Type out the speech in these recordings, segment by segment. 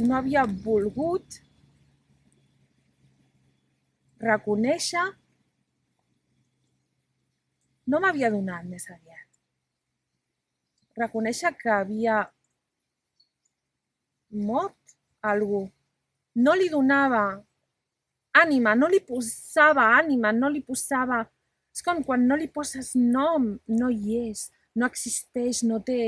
no havia volgut reconèixer, no m'havia donat més aviat, reconèixer que havia mort algú. No li donava ànima, no li posava ànima, no li posava... És com quan no li poses nom, no hi és, no existeix, no té...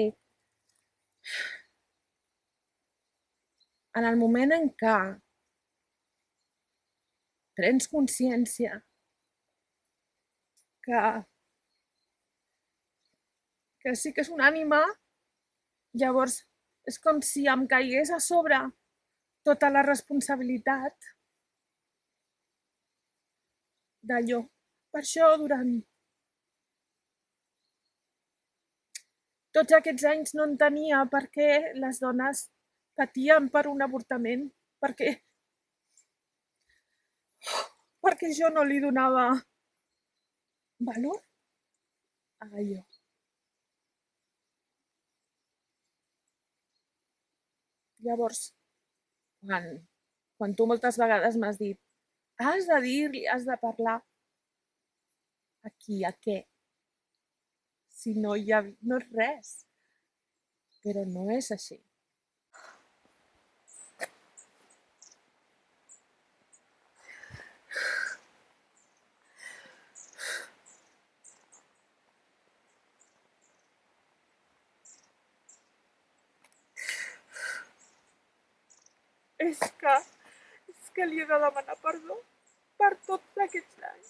En el moment en què prens consciència que sí que és una ànima, llavors és com si em caigués a sobre tota la responsabilitat d'allò. Per això, durant tots aquests anys no entenia per què les dones patien per un avortament, perquè jo no li donava valor a allò. Llavors, quan tu moltes vegades m'has dit has de dir-li, has de parlar, a qui, a què? Si no no és res. Però no és així. És que li he de demanar perdó per tots aquests anys.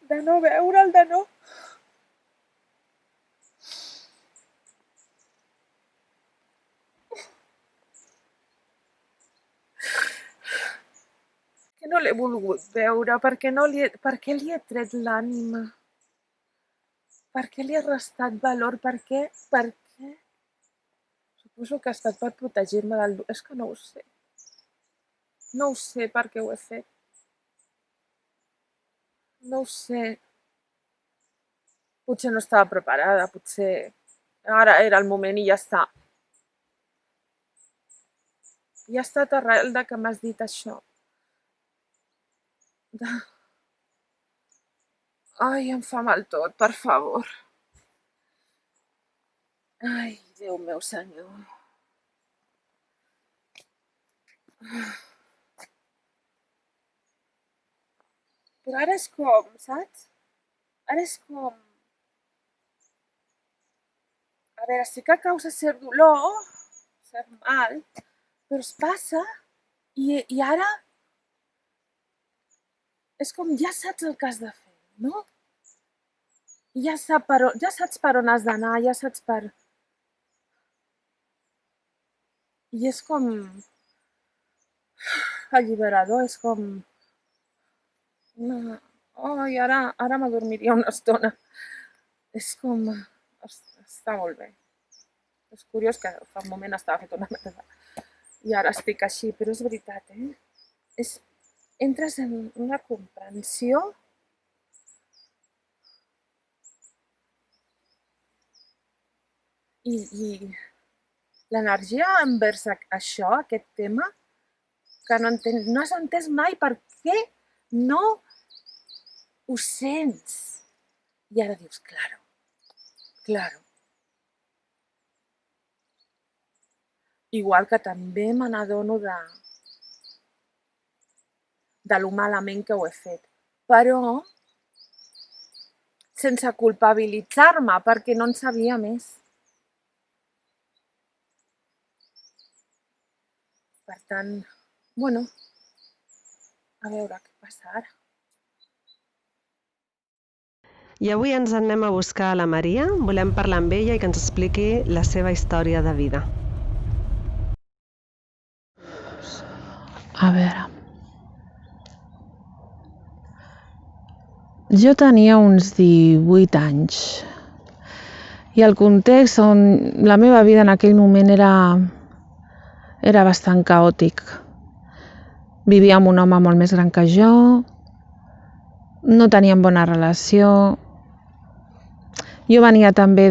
De no veure'l, de no... Que no l'he volgut veure, perquè li he tret l'ànima, perquè li he restat valor, per què? Suposo que ha estat per protegir-me del... És que no ho sé. No ho sé per què ho he fet. No ho sé. Potser no estava preparada, potser ara era el moment i ja està. I ha estat arrel de que m'has dit això. Ai, em fa mal tot, per favor. Ai, Déu meu senyor. Però ara és com, saps? Ara és com... A veure, sí que causa cert dolor, cert mal, però es passa i ara és com ja saps el que has de fer, no? Ja saps per on has d'anar, ja saps per... I és com... alliberador, és com... Ai, ara m'adormiria una estona. És com... Està molt bé. És curiós que fa un moment estava fet una merda. I ara estic així, però és veritat, entres en una comprensió i l'energia envers això, aquest tema, que no has entès mai per què no ho sents. I ara dius, claro. Igual que també me n'adono de lo malament que ho he fet. Però sense culpabilitzar-me, perquè no en sabia més. Per tant, bueno, a veure què passa ara. I avui ens anem a buscar a la Maria. Volem parlar amb ella i que ens expliqui la seva història de vida. A veure... Jo tenia uns 18 anys i el context on la meva vida en aquell moment era bastant caòtic. Vivia amb un home molt més gran que jo, no teníem bona relació. Jo venia també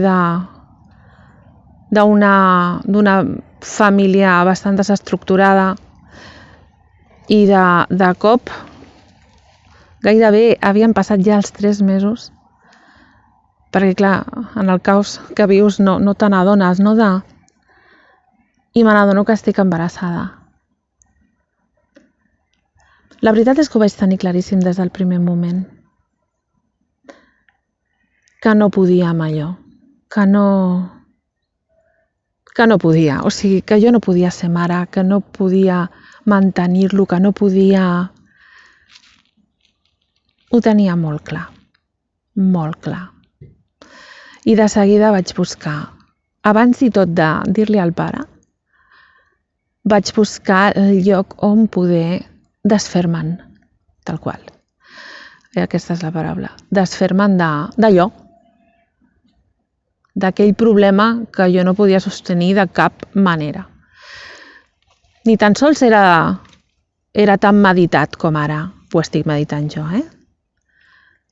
d'una família bastant desestructurada i de cop gairebé havien passat ja els 3 mesos, perquè clar, en el caos que vius no te n'adones, no? I me n'adono que estic embarassada. La veritat és que ho vaig tenir claríssim des del primer moment. Que no podia amb allò. Que no podia. O sigui, que jo no podia ser mare, que no podia mantenir-lo, que no podia... Ho tenia molt clar. Molt clar. I de seguida vaig buscar, abans i tot de dir-li al pare, vaig buscar el lloc on poder desfer-me'n, tal qual. Aquesta és la paraula. Desfer-me'n d'allò, d'aquell problema que jo no podia sostenir de cap manera. Ni tan sols era tan meditat com ara ho estic meditant jo,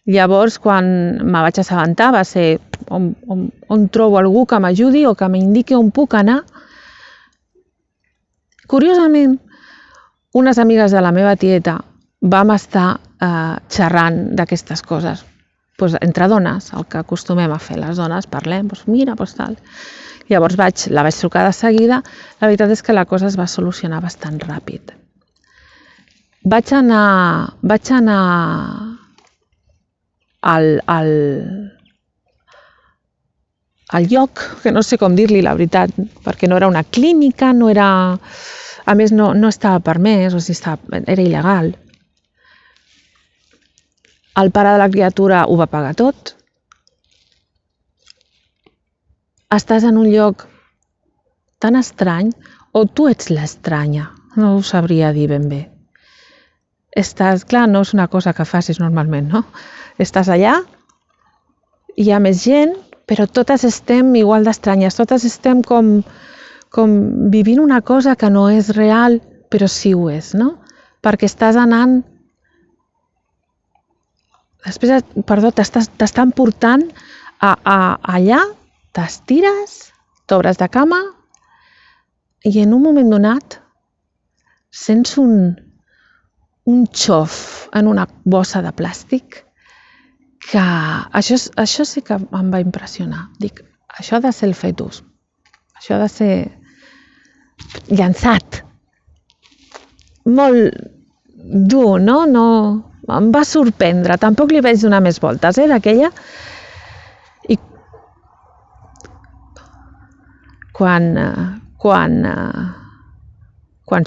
Llavors, quan me vaig assabentar, va ser on trobo algú que m'ajudi o que m'indiqui on puc anar. Curiosament, unes amigues de la meva tieta vam estar xerrant d'aquestes coses. Entre dones, el que acostumem a fer les dones, parlem, mira, tal. Llavors la vaig trucar de seguida. La veritat és que la cosa es va solucionar bastant ràpid. Vaig anar al lloc, que no sé com dir-li la veritat, perquè no era una clínica, no era... A més, no estava permès, o sigui, era il·legal. El pare de la criatura ho va pagar tot. Estàs en un lloc tan estrany, o tu ets l'estranya, no ho sabria dir ben bé. Clar, no és una cosa que facis normalment, no? Estàs allà, hi ha més gent, però totes estem igual d'estranyes, totes estem com vivint una cosa que no és real, però sí ho és, no? Perquè estàs anant... Després, t'estan portant allà, t'estires, t'obres de cama i en un moment donat sents un xof en una bossa de plàstic que això sí que em va impressionar. Dic, això ha de ser el fetus, això ha de ser llançat. Molt dur, no? Em va sorprendre, tampoc li vaig donar més voltes, d'aquella. I quan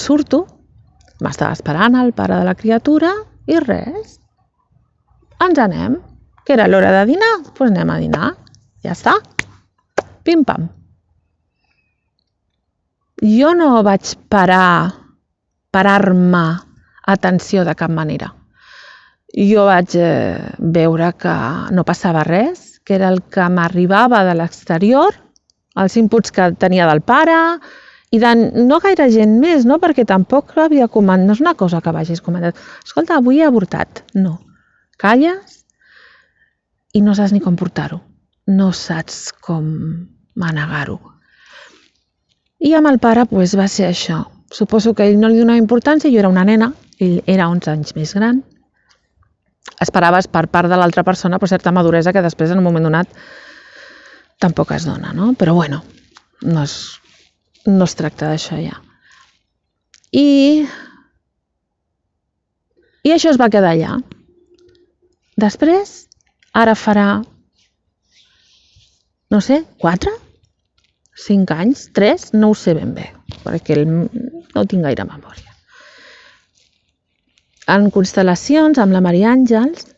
surto, m'estava esperant el pare de la criatura i res. Ens anem. Que era l'hora de dinar? Doncs anem a dinar. Ja està. Pim-pam. Jo no vaig parar-me atenció de cap manera. Jo vaig veure que no passava res, que era el que m'arribava de l'exterior, els inputs que tenia del pare, i de no gaire gent més, no? Perquè tampoc havia comentat, no és una cosa que vagis comentat. Escolta, avui he avortat. No. Calles i no saps ni com portar-ho. No saps com manegar-ho. I amb el pare va ser això. Suposo que ell no li donava importància, jo era una nena, ell era 11 anys més gran. Esperaves per part de l'altra persona certa maduresa que després en un moment donat tampoc es dona, no? Però bueno, no es tracta d'això ja. I això es va quedar allà. Després, ara farà, no sé, 4? 5 anys? 3? No ho sé ben bé, perquè no tinc gaire memòria. En constel·lacions, amb la Maria Àngels,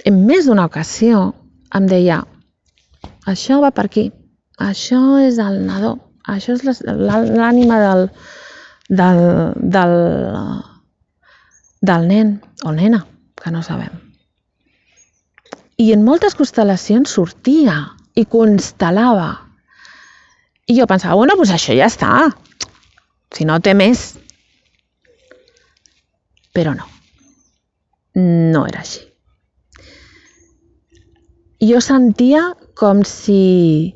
en més d'una ocasió em deia: això va per aquí, això és el nadó, això és l'ànima del nen o nena, que no sabem. I en moltes constel·lacions sortia i constel·lava. I jo pensava, bueno, doncs això ja està, si no té més. Però no era així. Jo sentia com si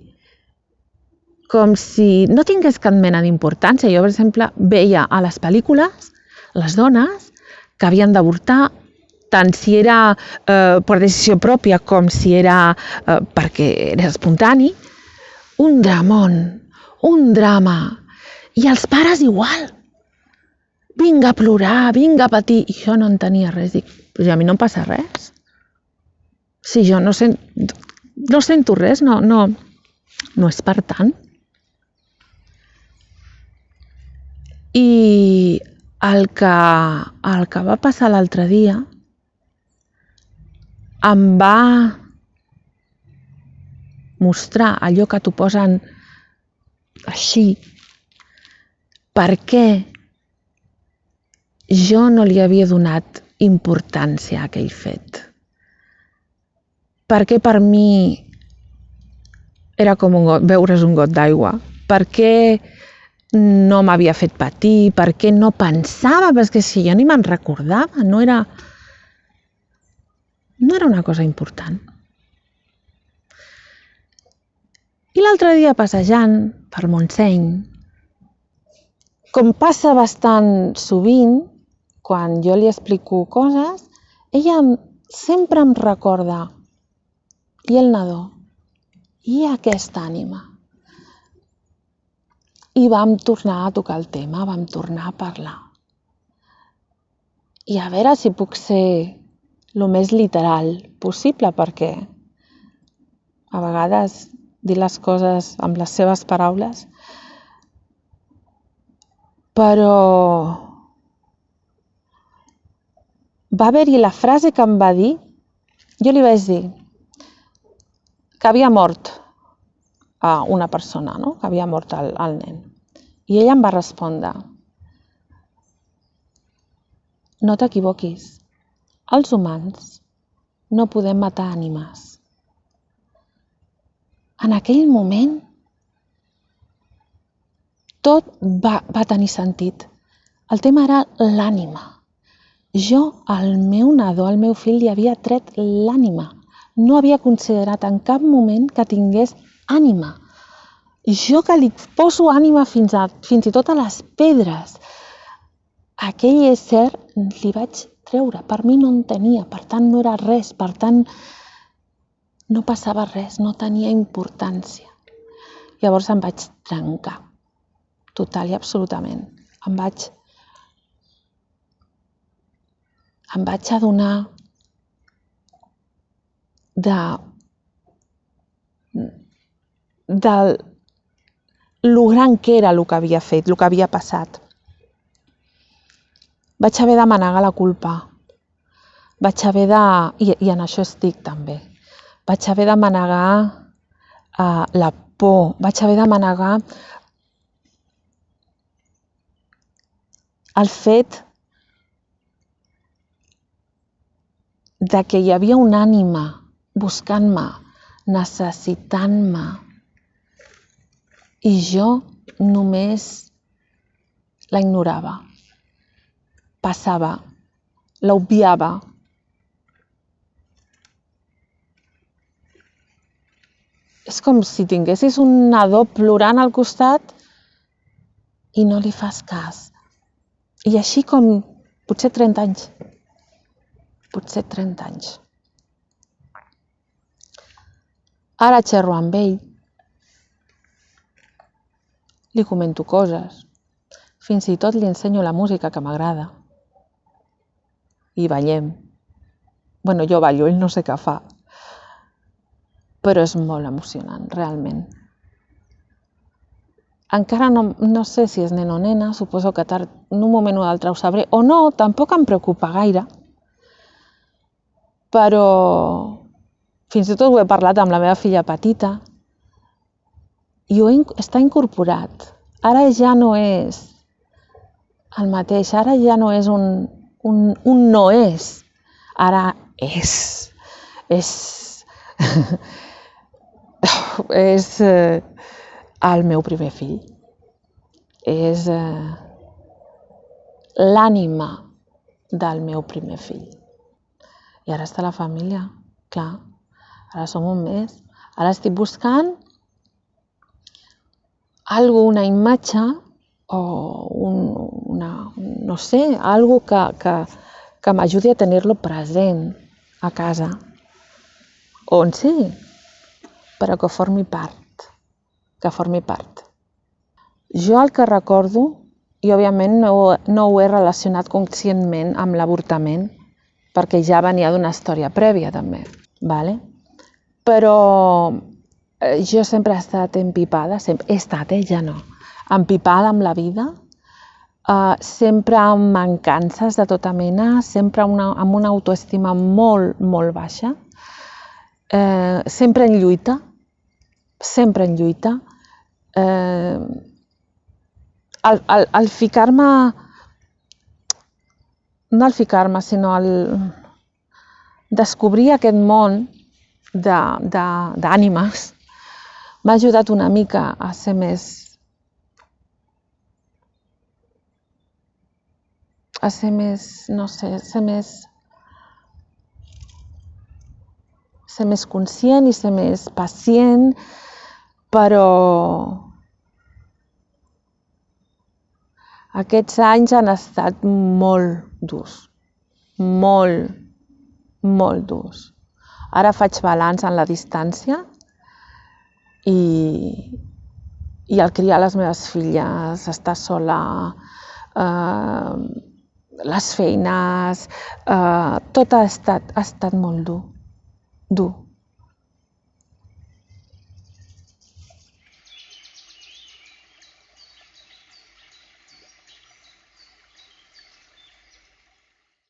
com si no tingués cap mena d'importància. Jo, per exemple, veia a les pel·lícules les dones que havien d'avortar, tant si era per decisió pròpia com si era perquè era espontani, un dramón, un drama. I els pares igual. Vinga a plorar, vinga a patir. I jo no entenia res. Dic, però a mi no em passa res. Si jo no sento res, no és per tant. I el que va passar l'altre dia em va mostrar allò que t'ho posen així, per què jo no li havia donat importància a aquell fet. Per què per mi era com beure's un got d'aigua? Per què no m'havia fet patir? Per què no pensava? Perquè si jo ni me'n recordava, no era una cosa important. I l'altre dia passejant per Montseny, com passa bastant sovint, quan jo li explico coses, ella sempre em recorda: i el nadó? I aquesta ànima? I vam tornar a tocar el tema, vam tornar a parlar. I a veure si puc ser el més literal possible, perquè a vegades dir les coses amb les seves paraules, però va haver-hi la frase que em va dir, jo li vaig dir que havia mort a una persona, no? Que havia mort el nen. I ella em va respondre: no t'equivoquis, els humans no podem matar ànimes. En aquell moment tot va tenir sentit. El tema era l'ànima. Jo, al meu nadó, al meu fill, li havia tret l'ànima. No havia considerat en cap moment que tingués ànima. Jo que li poso ànima fins i tot a les pedres. Aquell ésser li vaig treure. Per mi no en tenia, per tant no era res, per tant no passava res, no tenia importància. Llavors em vaig trencar, total i absolutament. Em vaig adonar de lo gran que era el que havia fet, el que havia passat. Vaig haver de manegar la culpa. Vaig haver de... I en això estic també. Vaig haver de manegar la por. Vaig haver de manegar el fet de que hi havia una ànima buscant-me, necessitant-me, i jo només la ignorava, passava, l'obviava. És com si tinguessis un nadó plorant al costat i no li fas cas. I així com potser 30 anys. Potser 30 anys. Ara xerro amb ell. Li comento coses. Fins i tot li ensenyo la música que m'agrada. I ballem. Bueno, jo ballo, ell no sé què fa. Però és molt emocionant, realment. Encara no sé si és nen o nena, suposo que tard, en un moment o l'altre ho sabré, o no, tampoc em preocupa gaire. Però fins i tot ho he parlat amb la meva filla petita i està incorporat. Ara ja no és el mateix, ara ja no és un no és, ara és el meu primer fill. És l'ànima del meu primer fill. I ara està la família, clar. Ara som un més. Ara estic buscant una imatge o no sé, algo que m'ajudi a tenir-lo present a casa, on sigui, però que formi part, Jo el que recordo, i òbviament no ho he relacionat conscientment amb l'avortament, perquè ja venia d'una història prèvia també, vale? Però jo sempre he estat empipada, ja no, empipada amb la vida, sempre amb mancances de tota mena, sempre amb una autoestima molt, molt baixa, sempre en lluita, al ficar-me, no al ficar-me, sinó al descobrir aquest món d'ànimes m'ha ajudat una mica a ser més no sé, ser més conscient i ser més pacient, però aquests anys han estat molt durs, molt durs. Ara faig balanç en la distància i al criar les meves filles, estar sola, les feines, tot ha estat molt dur.